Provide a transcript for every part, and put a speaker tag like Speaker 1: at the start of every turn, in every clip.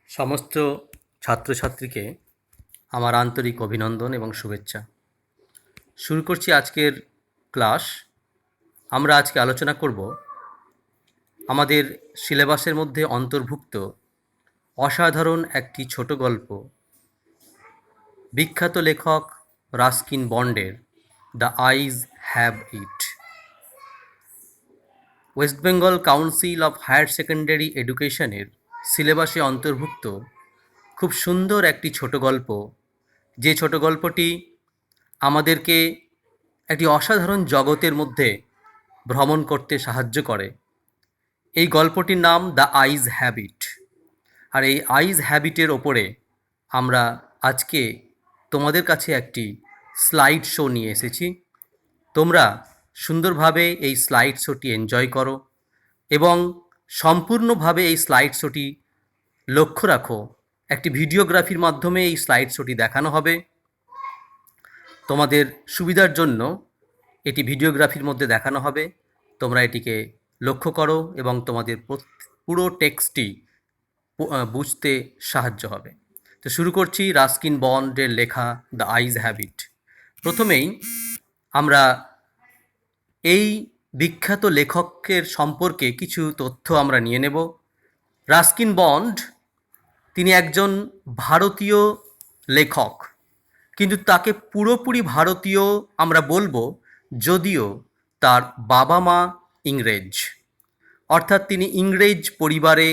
Speaker 1: সমস্ত ছাত্রছাত্রীকে আমার আন্তরিক অভিনন্দন এবং শুভেচ্ছা। শুরু করছি আজকের ক্লাস। আমরা আজকে আলোচনা করব আমাদের সিলেবাসের মধ্যে অন্তর্ভুক্ত অসাধারণ একটি ছোট গল্প, বিখ্যাত লেখক রাস্কিন বন্ডের the eyes have it. West Bengal council of higher secondary এডুকেশনের সিলেবাসে অন্তর্ভুক্ত খুব সুন্দর একটি ছোট গল্প, যে ছোট গল্পটি আমাদেরকে একটি অসাধারণ জগতের মধ্যে ভ্রমণ করতে সাহায্য করে। এই গল্পটির নাম দ্য আইজ হ্যাবিট। আর এই আইজ হ্যাবিটের ওপরে আমরা আজকে তোমাদের কাছে একটি স্লাইড শো নিয়ে এসেছি। তোমরা সুন্দরভাবে এই স্লাইড শোটি এনজয় করো এবং সম্পূর্ণভাবে এই স্লাইড শোটি লক্ষ্য রাখো। একটি ভিডিওগ্রাফির মাধ্যমে এই স্লাইড শোটি দেখানো হবে। তোমাদের সুবিধার জন্য এটি ভিডিওগ্রাফির মধ্যে দেখানো হবে। তোমরা এটিকে লক্ষ্য করো এবং তোমাদের পুরো টেক্সটটি বুঝতে সাহায্য হবে। তো শুরু করছি রাস্কিন বন্ডের লেখা দ্য আইজ হ্যাবিট। প্রথমেই আমরা এই বিখ্যাত লেখকের সম্পর্কে কিছু তথ্য আমরা নিয়ে নেব। রাস্কিন বন্ড তিনি একজন ভারতীয় লেখক, কিন্তু তাকে পুরোপুরি ভারতীয় আমরা বলবো যদিও তার বাবা মা ইংরেজ, অর্থাৎ তিনি ইংরেজ পরিবারে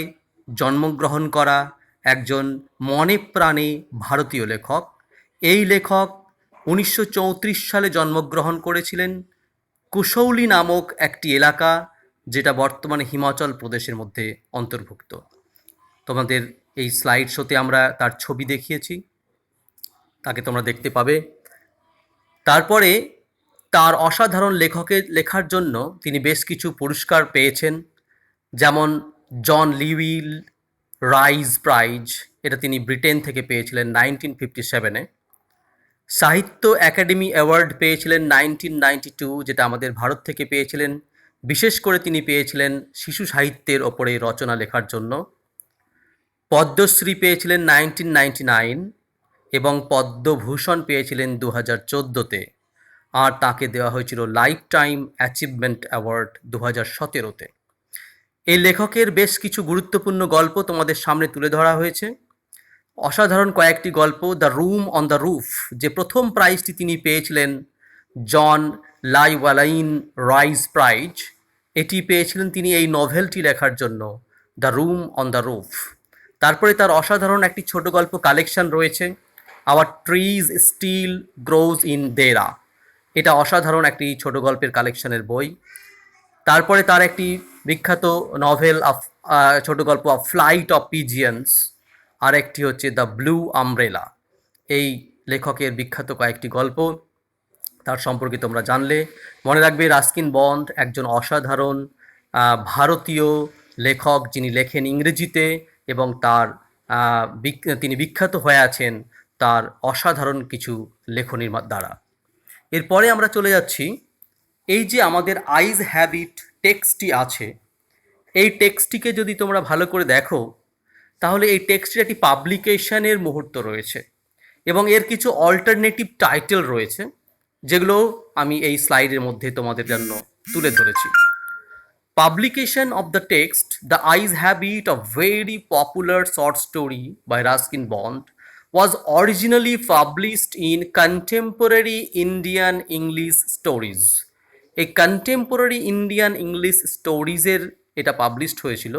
Speaker 1: জন্মগ্রহণ করা একজন মনে প্রাণে ভারতীয় লেখক। এই লেখক 1934 সালে জন্মগ্রহণ করেছিলেন কুশৌলি নামক একটি এলাকা, যেটা বর্তমানে হিমাচল প্রদেশের মধ্যে অন্তর্ভুক্ত। তোমাদের এই স্লাইড শোতে আমরা তার ছবি দেখিয়েছি, তাকে তোমরা দেখতে পাবে। তারপরে তার অসাধারণ লেখার জন্য তিনি বেশ কিছু পুরস্কার পেয়েছেন, যেমন জন লিউইল রাইজ প্রাইজ, এটা তিনি ব্রিটেন থেকে পেয়েছিলেন 1957-এ। সাহিত্য একাডেমি অ্যাওয়ার্ড পেয়েছিলেন 1992, যেটা আমাদের ভারত থেকে পেয়েছিলেন। বিশেষ করে তিনি পেয়েছিলেন শিশু সাহিত্যের ওপরে রচনা লেখার জন্য। পদ্মশ্রী পেয়েছিলেন 1999 এবং পদ্মভূষণ পেয়েছিলেন 2014-তে। আর তাকে দেওয়া হয়েছিল লাইফ টাইম অ্যাচিভমেন্ট অ্যাওয়ার্ড 2017-তে। এই লেখকের বেশ কিছু গুরুত্বপূর্ণ গল্প তোমাদের সামনে তুলে ধরা হয়েছে। অসাধারণ কয়েকটি গল্প। The room on the roof, যে প্রথম প্রাইজটি তিনি পেয়েছিলেন জন লাইওয়ালাইন রাইজ প্রাইজ, এটি পেয়েছিলেন তিনি এই নভেলটি লেখার জন্য, the room on the roof. তারপরে তার অসাধারণ একটি ছোট গল্প কালেকশন রয়েছে, our trees still grow in Dehra. এটা অসাধারণ একটি ছোট গল্পের কালেকশনের বই। তারপরে তার একটি বিখ্যাত নভেল ছোট গল্প অফ ফ্লাইট অফ পিজিয়ন্স, আর একটি হচ্ছে দ্য ব্লু আমব্রেলা। এই লেখকের বিখ্যাত কয়েকটি গল্প, তার সম্পর্কে তোমরা জানলে। মনে রাখবে রাস্কিন বন্ড একজন অসাধারণ ভারতীয় লেখক, যিনি লেখেন ইংরেজিতে এবং তিনি বিখ্যাত হয়ে আছেন তার অসাধারণ কিছু লেখনীর দ্বারা। এরপরে আমরা চলে যাচ্ছি, এই যে আমাদের আইজ হ্যাবিট টেক্সটটি আছে, এই টেক্সটটিকে যদি তোমরা ভালো করে দেখো, তাহলে এই টেক্সটের একটি পাবলিকেশনের মুহূর্ত রয়েছে এবং এর কিছু অল্টারনেটিভ টাইটেল রয়েছে, যেগুলো আমি এই স্লাইডের মধ্যে তোমাদের জন্য তুলে ধরেছি। Publication of the text, The Ice Habit, a very popular short story by Ruskin Bond, was originally published in Contemporary Indian English Stories. এই Contemporary Indian English Stories এর এটা পাবলিশড হয়েছিল।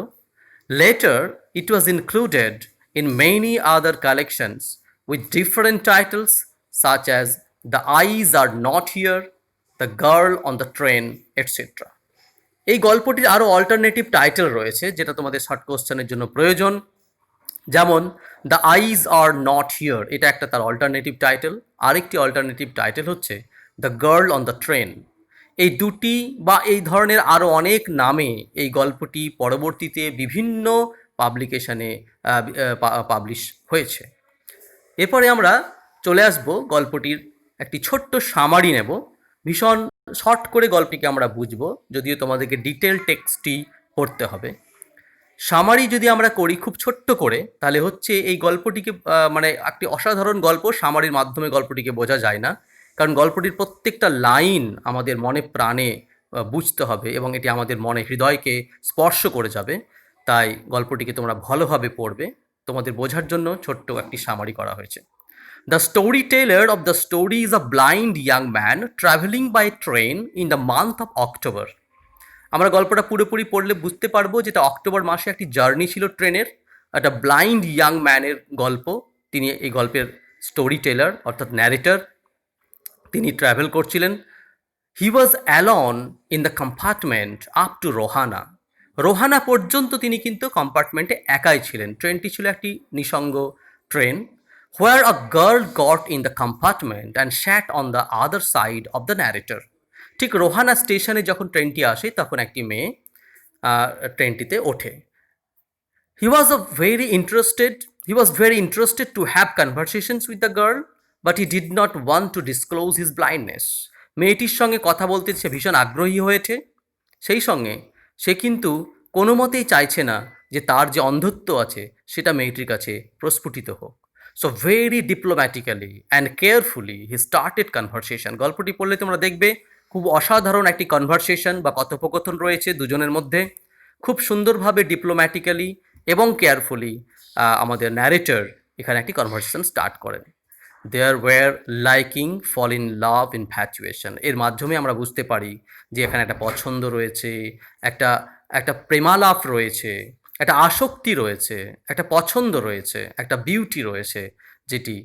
Speaker 1: Later, it was included in many other collections with different titles such as The Eyes Are Not Here, The Girl on the Train, etc. এই গল্পটির আরও alternative title রয়েছে, যেটা তোমাদের short কোশ্চেনের জন্য প্রয়োজন। যেমন the eyes are not here, এটা একটা তার অল্টারনেটিভ টাইটেল। আরেকটি অল্টারনেটিভ টাইটেল হচ্ছে the girl on the train. এই দুটি বা এই ধরনের আরও অনেক নামে এই গল্পটি পরবর্তীতে বিভিন্ন পাবলিকেশনে পাবলিশ হয়েছে। এরপরে আমরা চলে আসব গল্পটির একটি ছোট্ট সামারি নেব। ভীষণ শর্ট করে গল্পটিকে আমরা বুঝবো, যদিও তোমাদেরকে ডিটেল টেক্সটটি পড়তে হবে। সামারি যদি আমরা করি খুব ছোট্ট করে, তাহলে হচ্ছে এই গল্পটিকে মানে একটি অসাধারণ গল্প, সামারির মাধ্যমে গল্পটিকে বোঝা যায় না। কারণ গল্পটির প্রত্যেকটা লাইন আমাদের মনে প্রাণে বুঝতে হবে এবং এটি আমাদের মনে হৃদয়কে স্পর্শ করে যাবে। তাই গল্পটিকে তোমরা ভালোভাবে পড়বে। তোমাদের বোঝার জন্য ছোট্ট একটি সামারি করা হয়েছে। The storyteller of the story is a blind young man traveling by train in the month of October. আমরা গল্পটা পুরোপুরি পড়লে বুঝতে পারবো যেটা অক্টোবর মাসে একটি জার্নি ছিল ট্রেনের, একটা ব্লাইন্ড ইয়াং ম্যানের গল্প। তিনি এই গল্পের স্টোরি টেলার অর্থাৎ ন্যারেটর। তিনি ট্রাভেল করছিলেন। He was alone in the compartment up to Rohana. Rohana পর্যন্ত তিনি কিন্তু কম্পার্টমেন্টে একাই ছিলেন। ট্রেনটি ছিল একটি নিঃসঙ্গ train. Where a girl got in the compartment and sat on the other side of the narrator. ঠিক রোহানা স্টেশনে যখন ট্রেনটি আসে তখন একটি মেয়ে ট্রেনটিতে ওঠে। He was a very interested. He was very interested to have conversations with the girl, but he did not want to disclose his blindness. মেয়েটির সঙ্গে কথা বলতে সে ভীষণ আগ্রহী হয়েছে, সেই সঙ্গে সে কিন্তু কোনো মতেই চাইছে না যে তার যে অন্ধত্ব আছে সেটা মেয়েটির কাছে প্রস্ফুটিত হোক। So very diplomatically and carefully he started conversation. গল্পটি পড়লে তোমরা দেখবে খুব অসাধারণ একটি কনভারসেশন বা কথোপকথন রয়েছে দুজনের মধ্যে। খুব সুন্দরভাবে ডিপ্লোম্যাটিক্যালি এবং কেয়ারফুলি আমাদের ন্যারেটর এখানে একটি কনভারসেশন স্টার্ট করেন। There were liking, fall in love, infatuation. এর মাধ্যমে আমরা বুঝতে পারি যে এখানে একটা পছন্দ রয়েছে, একটা একটা প্রেমালাপ রয়েছে, একটা আসক্তি রয়েছে, একটা পছন্দ রয়েছে, একটা বিউটি রয়েছে, যেটি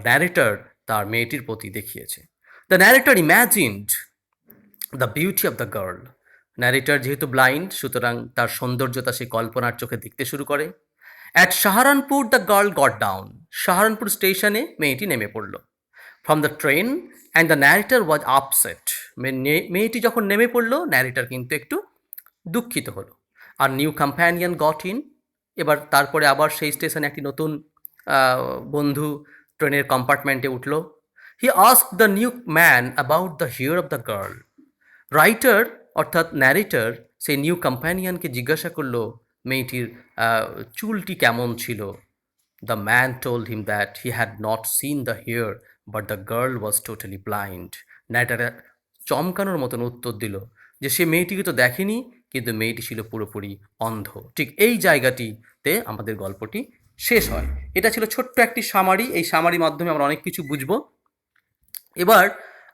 Speaker 1: ন্যারেটর তার মেয়েটির প্রতি দেখিয়েছে। The narrator imagined the beauty of the girl. Narrator যেহেতু ব্লাইন্ড, সুতরাং তার সৌন্দর্যতা সে কল্পনার চোখে দেখতে শুরু করে। At Saharanpur the girl got down. Saharanpur স্টেশনে মেয়েটি নেমে পড়ল। From the train and the narrator was upset. মেয়েটি যখন নেমে পড়ল, ন্যারেটর কিন্তু একটু দুঃখিত হলো। আর নিউ কম্প্যানিয়ন গট ইন। এবার তারপরে আবার সেই স্টেশনে একটি নতুন বন্ধু ট্রেনের কম্পার্টমেন্টে উঠল। He asked the new man about the hair of the girl. Writer অর্থাৎ ন্যারেটর সেই নিউ কম্প্যানিয়নকে জিজ্ঞাসা করলো মেয়েটির চুলটি কেমন ছিল। The man told him that he had not seen the hair but the girl was totally blind. Narrator চমকানোর মতন উত্তর দিল যে সে মেয়েটিকে তো দেখেনি, কিন্তু মেয়েটি ছিল পুরোপুরি অন্ধ। ঠিক এই জায়গাটিতে আমাদের গল্পটি শেষ হয়। এটা ছিল ছোট্ট একটি সামারি। এই সামারির মাধ্যমে আমরা অনেক কিছু বুঝবো। এবার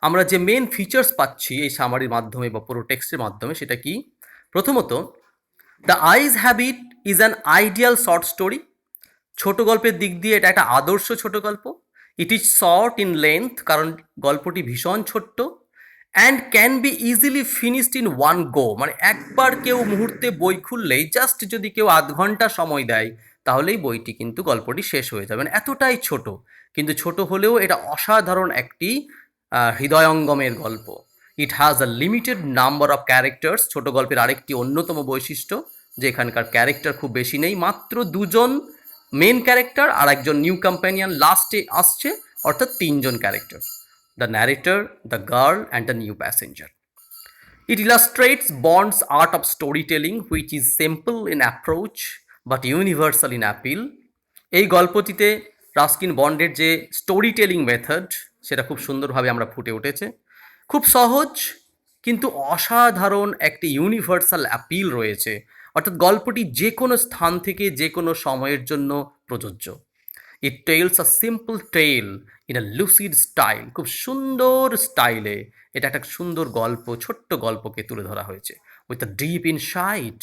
Speaker 1: আমরা যে মেন ফিচার্স পাচ্ছি এই সামারির মাধ্যমে বা পুরো টেক্সটের মাধ্যমে, সেটা কি? প্রথমত, the eyes have it is an ideal short story. ছোট গল্পের দিক দিয়ে এটা একটা আদর্শ ছোট গল্প। It is short in length, কারণ গল্পটি ভীষণ ছোট্ট। And can be easily finished in one go, মানে একবার কেউ মুহূর্তে বই খুললেই, জাস্ট যদি কেউ আধ ঘন্টা সময় দেয় তাহলেই বইটি কিন্তু গল্পটি শেষ হয়ে যাবে। এতটাই ছোট, কিন্তু ছোট হলেও এটা অসাধারণ একটি হৃদয়ঙ্গমের গল্প। It has a limited number of characters. ছোট গল্পের আরেকটি অন্যতম বৈশিষ্ট্য যে এখানকার ক্যারেক্টার খুব বেশি নেই, মাত্র দুজন মেন ক্যারেক্টার আর একজন নিউ কম্প্যানিয়ন লাস্টে আসছে, অর্থাৎ তিনজন character: the narrator, the girl, and the new passenger. It illustrates Bond's art of storytelling, which is simple in approach but universal in appeal. এই গল্পটিতে রাস্কিন বন্ডের যে স্টোরি টেলিং মেথড, সেটা খুব সুন্দরভাবে আমরা ফুটে উঠেছে। খুব সহজ কিন্তু অসাধারণ একটি ইউনিভার্সাল অ্যাপিল রয়েছে, অর্থাৎ গল্পটি যে কোনো স্থান থেকে যে কোনো সময়ের জন্য প্রযোজ্য। It tells a simple tale in a lucid style. খুব সুন্দর স্টাইলে এটা একটা সুন্দর গল্প, ছোট্ট গল্পকে তুলে ধরা হয়েছে। With a deep insight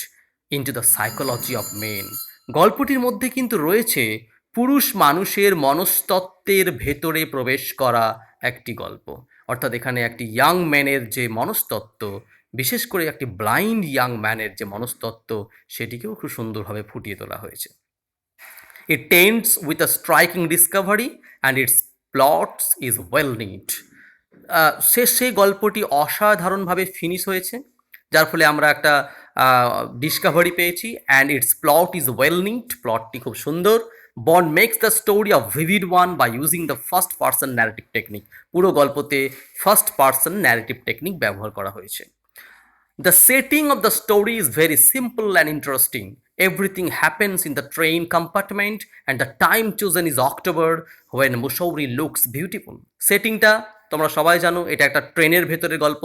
Speaker 1: into the psychology of men. গল্পটির মধ্যে কিন্তু রয়েছে পুরুষ মানুষের মনস্তত্ত্বের ভেতরে প্রবেশ করা একটি গল্প। অর্থাৎ এখানে একটি ইয়াং ম্যানের যে মনস্তত্ত্ব, বিশেষ করে একটি ব্লাইন্ড ইয়াং ম্যানের যে মনস্তত্ত্ব, সেটিকেও খুব সুন্দরভাবে ফুটিয়ে তোলা হয়েছে। It ends with a striking discovery and its plots is well neat. শেষে গল্পটি অসাধারণভাবে ফিনিশ হয়েছে, যার ফলে আমরা একটা ডিসকভারি পেয়েছি। And its plot is well knit. প্লটটি খুব সুন্দর। Bond makes the story of vivid one by using the first person narrative technique. পুরো গল্পতে ফার্স্ট পার্সন ন্যারেটিভ টেকনিক ব্যবহার করা হয়েছে। The setting of the story is very simple and interesting. Everything happens in the train compartment, and the time chosen is October when Mussoorie looks beautiful. সেটিংটা তোমরা সবাই জানো, এটা একটা ট্রেনের ভেতরের গল্প।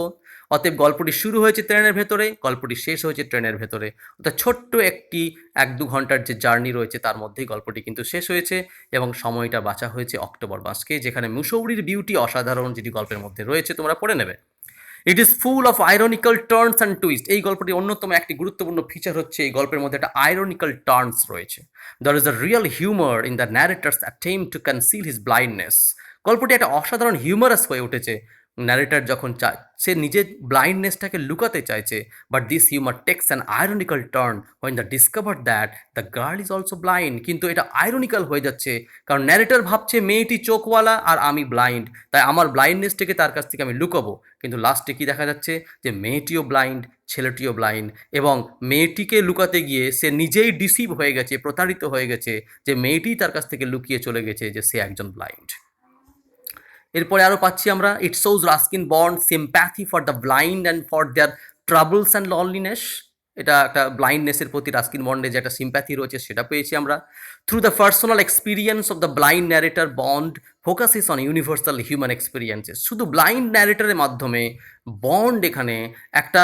Speaker 1: অতএব গল্পটি শুরু হয়েছে ট্রেনের ভেতরে, গল্পটি শেষ হয়েছে ট্রেনের ভেতরে। অর্থাৎ ছোট্ট একটি 1-2 ঘন্টার যে জার্নি রয়েছে তার মধ্যেই গল্পটি কিন্তু শেষ হয়েছে, এবং সময়টা বাঁচা হয়েছে অক্টোবর মাসকে, যেখানে মুসৌরির বিউটি অসাধারণ, যেটি গল্পের মধ্যে রয়েছে, তোমরা পড়ে নেবে। It is full of ironical turns and twist. এই গল্পটির অন্যতম একটি গুরুত্বপূর্ণ ফিচার হচ্ছে এই গল্পের মধ্যে একটা আইরনিক্যাল টার্নস রয়েছে। There is a real humour in the narrator's attempt to conceal his blindness. গল্পটি একটা অসাধারণ হিউমারাস হয়ে উঠেছে। ন্যারেটার যখন সে নিজের ব্লাইন্ডনেসটাকে লুকাতে চাইছে, but this humour takes an ironical turn when the discover that the girl is also blind. কিন্তু এটা আইরনিক্যাল হয়ে যাচ্ছে, কারণ ন্যারেটার ভাবছে মেয়েটি চোখওয়ালা আর আমি ব্লাইন্ড, তাই আমার ব্লাইন্ডনেসটাকে তার কাছ থেকে আমি লুকাবো। কিন্তু লাস্টে কি দেখা যাচ্ছে যে মেয়েটিও ব্লাইন্ড, ছেলেটিও ব্লাইন্ড, এবং মেয়েটিকে লুকাতে গিয়ে সে নিজেই ডিসিভ হয়ে গেছে, প্রতারিত হয়ে গেছে, যে মেয়েটি তার কাছ থেকে লুকিয়ে চলে গেছে যে সে একজন ব্লাইন্ড। এরপরে আরও পাচ্ছি আমরা, it shows Ruskin bond sympathy for the blind and for their troubles and loneliness. এটা একটা ব্লাইন্ডনেসের প্রতি রাস্কিন বন্ডে যে একটা সিম্প্যাথি রয়েছে সেটা পেয়েছি আমরা। Through the personal experience of the blind narrator bond focuses on universal human experiences. শুধু ব্লাইন্ড ন্যারেটারের মাধ্যমে বন্ড এখানে একটা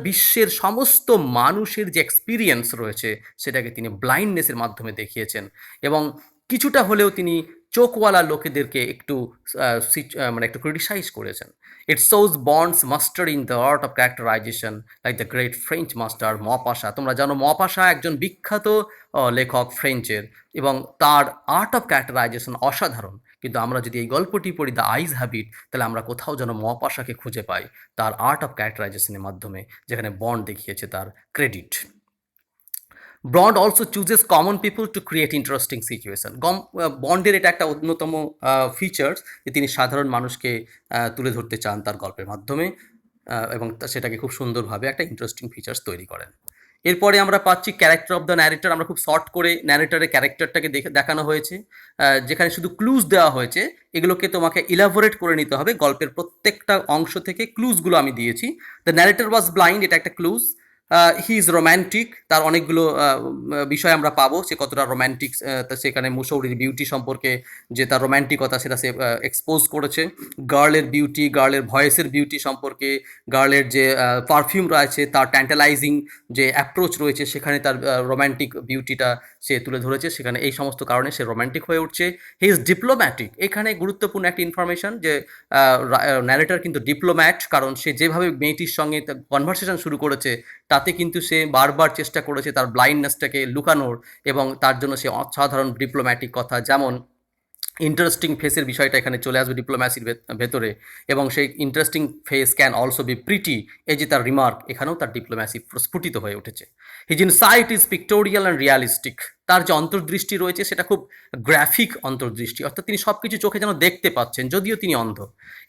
Speaker 1: বিশ্বের সমস্ত মানুষের যে এক্সপিরিয়েন্স রয়েছে সেটাকে তিনি ব্লাইন্ডনেসের মাধ্যমে দেখিয়েছেন, এবং কিছুটা হলেও তিনি চোখওয়ালা লোকেদেরকে একটু মানে একটু ক্রিটিসাইজ করেছেন। It shows Bond's master in the art of characterisation like the great French master Maupassant. তোমরা জানো মপাসা একজন বিখ্যাত লেখক ফ্রেঞ্চের, এবং তার আর্ট অফ ক্যারেক্টারাইজেশন অসাধারণ। কিন্তু আমরা যদি এই গল্পটি পড়ি দ্য আইজ হ্যাবিট, তাহলে আমরা কোথাও যেন মপাসাকে খুঁজে পাই তার আর্ট অফ ক্যারেক্টারাইজেশনের মাধ্যমে, যেখানে বন্ড দেখিয়েছে তার credit. Bond also chooses common people to create interesting situation. বন্ডের এটা একটা অন্যতম ফিচার্স যে তিনি সাধারণ মানুষকে তুলে ধরতে চান তার গল্পের মাধ্যমে, এবং সেটাকে খুব সুন্দরভাবে একটা ইন্টারেস্টিং ফিচার্স তৈরি করেন। এরপরে আমরা পাচ্ছি ক্যারেক্টার অফ দ্য ন্যারেটর। আমরা খুব শর্ট করে ন্যারেটরের ক্যারেক্টারটাকে দেখানো হয়েছে, যেখানে শুধু ক্লুজ দেওয়া হয়েছে। এগুলোকে তোমাকে ইলাবোরেট করে নিতে হবে। গল্পের প্রত্যেকটা অংশ থেকে ক্লুজগুলো আমি দিয়েছি। দ্য ন্যারেটর ওয়াজ ব্লাইন্ড, এটা একটা ক্লুজ। হি ইজ রোম্যান্টিক, তার অনেকগুলো বিষয় আমরা পাবো, সে কতটা রোম্যান্টিক, সেখানে মুসৌরির বিউটি সম্পর্কে যে তার রোম্যান্টিকতা সেটা সে এক্সপোজ করেছে। গার্লের বিউটি, গার্লের ভয়েসের বিউটি সম্পর্কে, গার্লের যে পারফিউম রয়েছে, তার ট্যান্টালাইজিং যে অ্যাপ্রোচ রয়েছে, সেখানে তার রোম্যান্টিক বিউটিটা সে তুলে ধরেছে। সেখানে এই সমস্ত কারণে সে রোম্যান্টিক হয়ে উঠছে। হি ইজ ডিপ্লোম্যাটিক, এখানে গুরুত্বপূর্ণ একটা ইনফরমেশন যে ন্যারেটর কিন্তু ডিপ্লোম্যাট, কারণ সে যেভাবে মেয়েটির সঙ্গে কনভারসেশন শুরু করেছে তাতে কিন্তু সে বারবার চেষ্টা করেছে তার ব্লাইন্ডনেসটাকে লুকানোর, এবং তার জন্য সে অসাধারণ ডিপ্লোম্যাটিক কথা, যেমন ইন্টারেস্টিং ফেসের বিষয়টা এখানে চলে আসবে ডিপ্লোম্যাসির ভেতরে, এবং সেই interesting face can also be pretty, এই যে তার রিমার্ক, এখানেও তার ডিপ্লোম্যাসি প্রস্ফুটিত হয়ে উঠেছে। His insight is pictorial and realistic, তার যে অন্তর্দৃষ্টি রয়েছে সেটা খুব গ্রাফিক অন্তর্দৃষ্টি, অর্থাৎ তিনি সব কিছু চোখে যেন দেখতে পাচ্ছেন যদিও তিনি অন্ধ,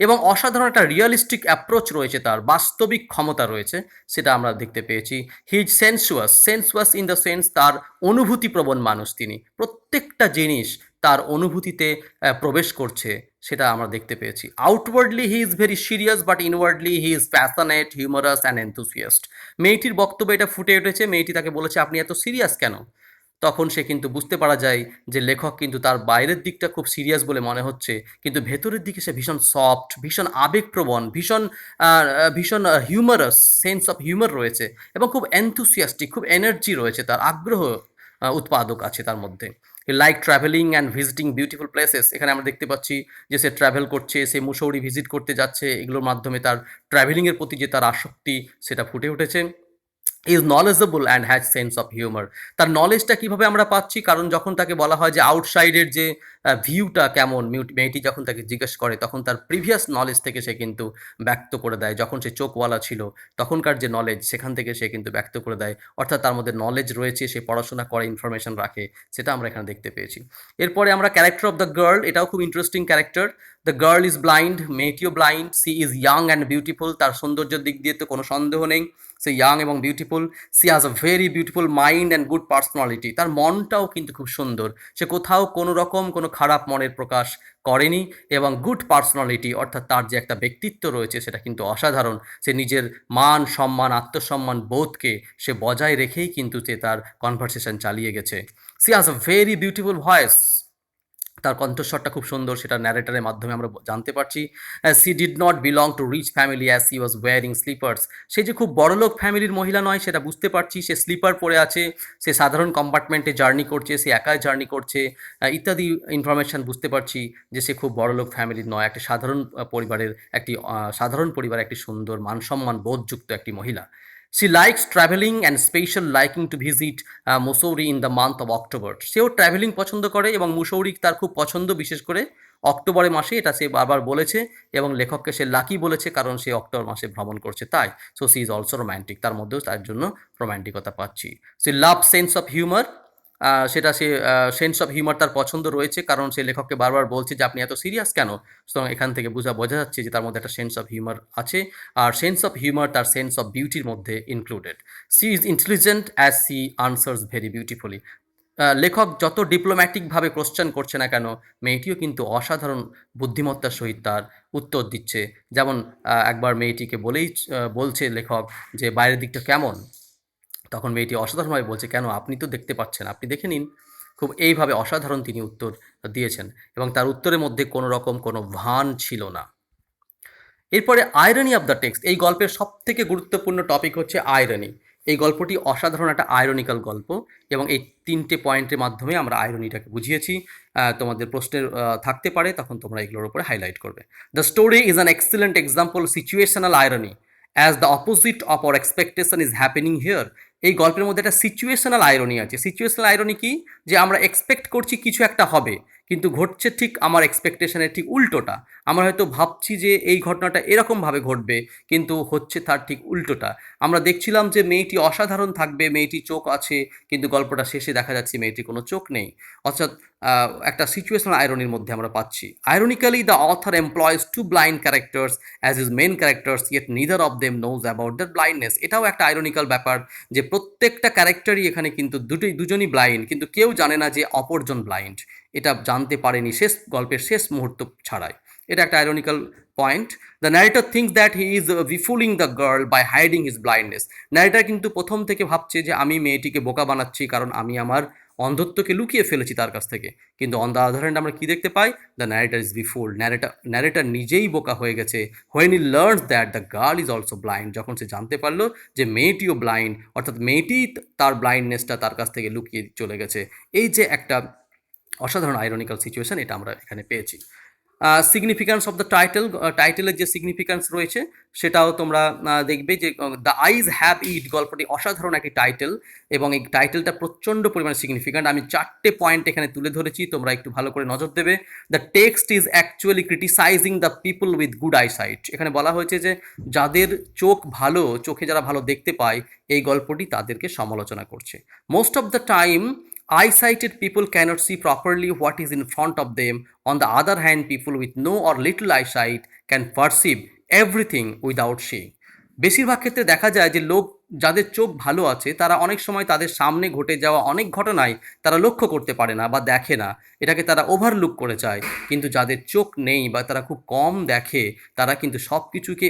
Speaker 1: এবং অসাধারণ একটা রিয়ালিস্টিক অ্যাপ্রোচ রয়েছে, তার বাস্তবিক ক্ষমতা রয়েছে, সেটা আমরা দেখতে পেয়েছি। হিজ সেন্সুয়াস ইন দ্য সেন্স, তার অনুভূতিপ্রবণ মানুষ, তিনি প্রত্যেকটা জিনিস তার অনুভূতিতে প্রবেশ করছে, সেটা আমরা দেখতে পেয়েছি। Outwardly he is very serious, but inwardly he is passionate, humorous and enthusiast. মেয়েটির বক্তব্যে এটা ফুটে উঠেছে, মেয়েটি তাকে বলেছে আপনি এত সিরিয়াস কেন? তখন সে কিন্তু বুঝতে পারা যায় যে লেখক কিন্তু তার বাইরের দিকটা খুব সিরিয়াস বলে মনে হচ্ছে, কিন্তু ভেতরের দিকে সে ভীষণ সফট, ভীষণ আবেগপ্রবণ, ভীষণ হিউমারাস, সেন্স অফ হিউমার রয়েছে, এবং খুব এনথুসিয়াস্টিক, খুব এনার্জি রয়েছে, তার আগ্রহ উৎপাদক আছে তার মধ্যে। Like travelling and visiting beautiful places, এখানে আমরা দেখতে পাচ্ছি যে সে ট্রাভেল করছে, সে মুসৌরি ভিজিট করতে যাচ্ছে, এগুলোর মাধ্যমে তার ট্রাভেলিংয়ের প্রতি যে তার আসক্তি সেটা ফুটে উঠেছে। Is knowledgeable and has sense of humour, তার নলেজটা কীভাবে আমরা পাচ্ছি, কারণ যখন তাকে বলা হয় যে আউটসাইডের যে ভিউটা কেমন, মেয়েটি যখন তাকে জিজ্ঞেস করে তখন তার প্রিভিয়াস নলেজ থেকে সে কিন্তু ব্যক্ত করে দেয়। যখন সে চোখওয়ালা ছিল তখনকার যে নলেজ, সেখান থেকে সে কিন্তু ব্যক্ত করে দেয়, অর্থাৎ তার মধ্যে নলেজ রয়েছে, সে পড়াশোনা করে, ইনফরমেশন রাখে, সেটা আমরা এখানে দেখতে পেয়েছি। এরপরে আমরা ক্যারেক্টার অফ দ্য গার্ল, এটাও খুব interesting character. The girl is blind, মেয়েটিও blind. She is young and beautiful, তার সৌন্দর্যের দিক দিয়ে তো কোনো সন্দেহ নেই, সে ইয়াং এবং beautiful. She has a very beautiful mind and good personality, তার মনটাও কিন্তু খুব সুন্দর, সে কোথাও কোনো রকম কোনো খারাপ মনের প্রকাশ করেনি এবং গুড পার্সোনালিটি অর্থাৎ তার যে একটা ব্যক্তিত্ব রয়েছে সেটা কিন্তু অসাধারণ। সে নিজের মান সম্মান আত্মসম্মান বোধকে সে বজায় রেখেই কিন্তু সে তার কনভারসেশন চালিয়ে গেছে। C has a very beautiful voice. তার কণ্ঠস্বরটা খুব সুন্দর, সেটা ন্যারেটারের মাধ্যমে আমরা জানতে পারছি। She did not belong to rich family as she was wearing slippers. সে যে খুব বড়লোক ফ্যামিলির মহিলা নয় সেটা বুঝতে পারছি। সে স্লিপার পরে আছে, সে সাধারণ কম্পার্টমেন্টে জার্নি করছে, সে একাই জার্নি করছে, ইত্যাদি ইনফরমেশান বুঝতে পারছি যে সে খুব বড়লোক ফ্যামিলির নয়, একটি সাধারণ পরিবারের সাধারণ পরিবারের একটি সুন্দর মানসম্মান বোধযুক্ত একটি মহিলা। She likes traveling and special liking to visit Mussoorie in the month of October. সেও ট্রাভেলিং পছন্দ করে এবং মুসৌরি তার খুব পছন্দ, বিশেষ করে অক্টোবরের মাসে, এটা সে বারবার বলেছে এবং লেখককে সে লাকি বলেছে কারণ সে অক্টোবর মাসে ভ্রমণ করছে তাই। So she is also romantic, তার মধ্যেও তার জন্য রোম্যান্টিকতা পাচ্ছি। She love sense of humour, সেটা সে সেন্স অফ হিউমার তার পছন্দ রয়েছে কারণ সে লেখককে বারবার বলছে যে আপনি এত সিরিয়াস কেন। সুতরাং এখান থেকে বোঝা যাচ্ছে যে তার মধ্যে একটা সেন্স অফ হিউমার আছে, আর সেন্স অফ হিউমার তার সেন্স অফ বিউটির মধ্যে included. She is intelligent as she answers very beautifully. লেখক যত ডিপ্লোম্যাটিকভাবে কোশ্চেন করছে না কেন, মেয়েটিও কিন্তু অসাধারণ বুদ্ধিমত্তার সহিত তার উত্তর দিচ্ছে। যেমন একবার মেয়েটিকে বলছে লেখক যে বাইরের দিকটা কেমন, তখন মেয়েটি অসাধারণভাবে বলছে, কেন আপনি তো দেখতে পাচ্ছেন, আপনি দেখে নিন। খুব এইভাবে অসাধারণ তিনি উত্তর দিয়েছেন এবং তার উত্তরের মধ্যে কোনো রকম কোনো ভান ছিল না। এরপরে আয়রনি অফ দ্য টেক্সট। এই গল্পের সবথেকে গুরুত্বপূর্ণ টপিক হচ্ছে আয়রনি। এই গল্পটি অসাধারণ একটা আয়রনিক্যাল গল্প এবং এই 3টে পয়েন্টের মাধ্যমে আমরা আয়রনিটাকে বুঝিয়েছি। তোমাদের প্রশ্নের থাকতে পারে, তখন তোমরা এগুলোর উপরে হাইলাইট করবে। The story is an excellent example situational irony as the opposite of our expectation is happening here. এই গল্পের মধ্যে একটা সিচুয়েশনাল আয়রনি আছে। সিচুয়েশনাল আয়রনি কি, যে আমরা এক্সপেক্ট করছি কিছু একটা হবে কিন্তু ঘটছে ঠিক আমার এক্সপেকটেশনের ঠিক উল্টোটা। আমরা হয়তো ভাবছি যে এই ঘটনাটা এরকমভাবে ঘটবে কিন্তু হচ্ছে তার ঠিক উল্টোটা। আমরা দেখছিলাম যে মেয়েটি অসাধারণ থাকবে, মেয়েটি চোখ আছে, কিন্তু গল্পটা শেষে দেখা যাচ্ছে মেয়েটির কোনো চোখ নেই। অর্থাৎ একটা সিচুয়েশনাল আয়রনির মধ্যে আমরা পাচ্ছি। Ironically the author employs two blind characters as his main characters yet neither of them knows about their blindness. এটাও একটা আইরনিক্যাল ব্যাপার যে প্রত্যেকটা ক্যারেক্টারই এখানে কিন্তু দুজনই ব্লাইন্ড, কিন্তু কেউ জানে না যে অপরজন ব্লাইন্ড। এটা জানতে পারেনি গল্পের শেষ মুহূর্ত ছাড়াই। এটা একটা ironical point. The narrator thinks that he is befooling the girl by hiding his blindness. Narrator কিন্তু প্রথম থেকে ভাবছে যে আমি মেয়েটিকে বোকা বানাচ্ছি কারণ আমি আমার অন্ধত্বকে লুকিয়ে ফেলেছি তার কাছ থেকে, কিন্তু অন দ্য আদার হ্যান্ড আমরা কী দেখতে পাই, দ্য ন্যারেটর ইজ বিফুল। ন্যারেটর নিজেই বোকা হয়ে গেছে। When he learns that the girl is also blind, যখন সে জানতে পারলো যে মেয়েটিও ব্লাইন্ড, অর্থাৎ মেয়েটি তার ব্লাইন্ডনেসটা তার কাছ থেকে লুকিয়ে চলে গেছে। এই যে একটা অসাধারণ আইরনিক্যাল সিচুয়েশন, এটা আমরা এখানে পেয়েছি। সিগনিফিক্যান্স অফ দ্য টাইটেলের যে সিগনিফিক্যান্স রয়েছে সেটাও তোমরা দেখবে যে দ্য আইজ হ্যাভ ইট গল্পটি অসাধারণ একটি টাইটেল এবং এই টাইটেলটা প্রচণ্ড পরিমাণে সিগনিফিক্যান্ট। আমি 4টে পয়েন্ট এখানে তুলে ধরেছি, তোমরা একটু ভালো করে নজর দেবে। The text is actually criticising the people with good eyesight. এখানে বলা হয়েছে যে যাদের চোখ ভালো, চোখে যারা ভালো দেখতে পায়, এই গল্পটি তাদেরকে সমালোচনা করছে। Most of the time eye-sighted people cannot see properly what is in front of them. On the other hand, people with no or little eyesight can perceive everything without seeing. বেশিরভাগ ক্ষেত্রে দেখা যায় যে যাদের চোখ ভালো আছে তারা অনেক সময় তাদের সামনে ঘটে যাওয়া অনেক ঘটনায় তারা লক্ষ্য করতে পারে না বা দেখে না, এটাকে তারা ওভারলুক করে যায়। কিন্তু যাদের চোখ নেই বা তারা খুব কম দেখে, তারা কিন্তু সব কিছুকে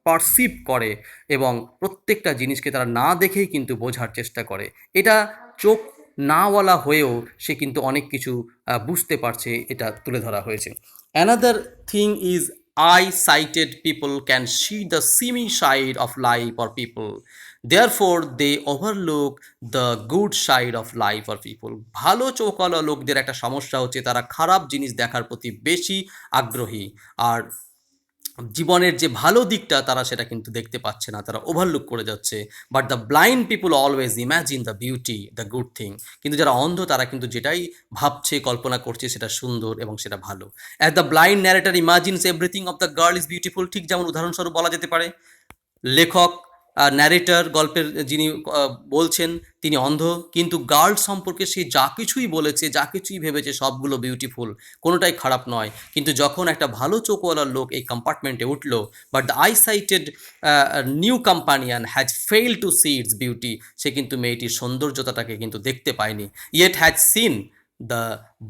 Speaker 1: পারসিভ করে এবং প্রত্যেকটা জিনিসকে তারা না দেখেই কিন্তু বোঝার চেষ্টা করে। এটা চোখ নাওয়ালা হয়েও সে কিন্তু অনেক কিছু বুঝতে পারছে, এটা তুলে ধরা হয়েছে। Another thing is eye-sighted people can see the seamy side of life or people. Therefore, they overlook the good side of life or people. ভালো চোখওয়ালা লোকদের একটা সমস্যা হচ্ছে তারা খারাপ জিনিস দেখার প্রতি বেশি আগ্রহী, আর জীবনের যে ভালো দিকটা তারা সেটা কিন্তু দেখতে পাচ্ছে না, তারা ওভারলুক করে যাচ্ছে। But the blind people always imagine the beauty, the good thing. কিন্তু যারা অন্ধ তারা কিন্তু যেটাই ভাবছে, কল্পনা করছে, সেটা সুন্দর এবং সেটা ভালো। As the blind narrator ইমাজিনস everything of the girl is beautiful. ঠিক যেমন উদাহরণস্বরূপ বলা যেতে পারে লেখক ন্যারেটর গল্পের যিনি বলছেন তিনি অন্ধ, কিন্তু গার্ল সম্পর্কে সে যা কিছুই বলেছে, যা কিছুই ভেবেছে সবগুলো বিউটিফুল, কোনোটাই খারাপ নয়। কিন্তু যখন একটা ভালো চোখওয়ালা লোক এই কম্পার্টমেন্টে উঠলো, but the eyesighted new companion has fail to see its beauty, সে কিন্তু মেয়েটির সৌন্দর্যতাটাকে কিন্তু দেখতে পায়নি। Yet has seen the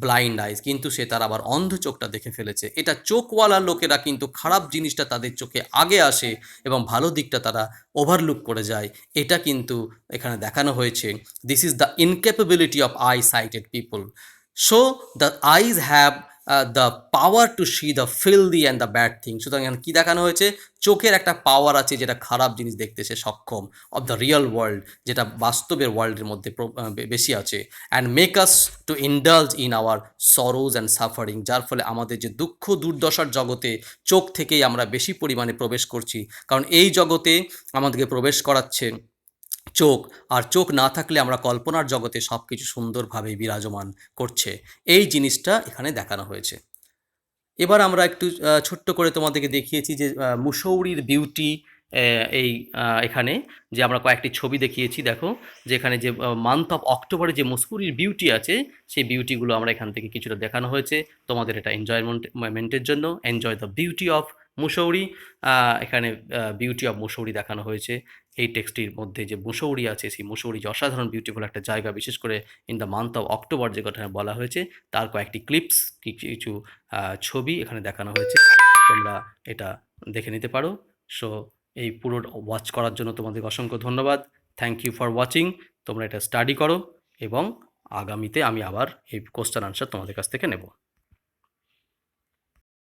Speaker 1: blind eyes, কিন্তু সে তার আবার অন্ধ চোখটা দেখে ফেলেছে। এটা চোখওয়ালা লোকেরা কিন্তু খারাপ জিনিসটা তাদের চোখে আগে আসে এবং ভালো দিকটা তারা ওভারলুক করে যায়। এটা কিন্তু এখানে দেখানো হয়েছে। This is the incapability of eye sighted people. So the eyes have the power to see the filthy and the bad thing. সুতরাং এখানে কী দেখানো হয়েছে? চোখের একটা পাওয়ার আছে যেটা খারাপ জিনিস দেখতে সে সক্ষম, অফ দ্য রিয়েল ওয়ার্ল্ড, যেটা বাস্তবের ওয়ার্ল্ডের মধ্যে বেশি আছে। And make us to indulge in our Saroj and suffering, যার ফলে আমাদের যে দুঃখ দুর্দশার জগতে চোখ থেকেই আমরা বেশি পরিমাণে প্রবেশ করছি। কারণ এই জগতে আমাদেরকে প্রবেশ করাচ্ছে চোখ, আর চোখ না থাকলে আমরা কল্পনার জগতে সব কিছু সুন্দরভাবে বিরাজমান করছে। এই জিনিসটা এখানে দেখানো হয়েছে। এবার আমরা একটু ছোট্ট করে তোমাদেরকে দেখিয়েছি যে মুসৌরির বিউটি, এই এখানে যে আমরা কয়েকটি ছবি দেখিয়েছি, দেখো যে এখানে যে মান্থ অফ অক্টোবরে যে মুসৌরির বিউটি আছে, সেই বিউটিগুলো আমরা এখান থেকে কিছুটা দেখানো হয়েছে তোমাদের এটা এনজয়মেন্টের জন্য। Enjoy the beauty of Mussoorie. এখানে বিউটি অফ মুসৌরি দেখানো হয়েছে। এই টেক্সটির মধ্যে যে মুসৌরি আছে, সেই মুসৌরি যে অসাধারণ বিউটিফুল একটা জায়গা, বিশেষ করে in the month of October যে কথা বলা হয়েছে, তার কয়েকটি ক্লিপস, কিছু ছবি এখানে দেখানো হয়েছে। তোমরা এটা দেখে নিতে পারো। সো এই পুরো ওয়াচ করার জন্য তোমাদের অসংখ্য ধন্যবাদ। Thank you for watching. তোমরা এটা স্টাডি করো এবং আগামীতে আমি আবার এই কোশ্চেন আনসার তোমাদের কাছ থেকে নেব।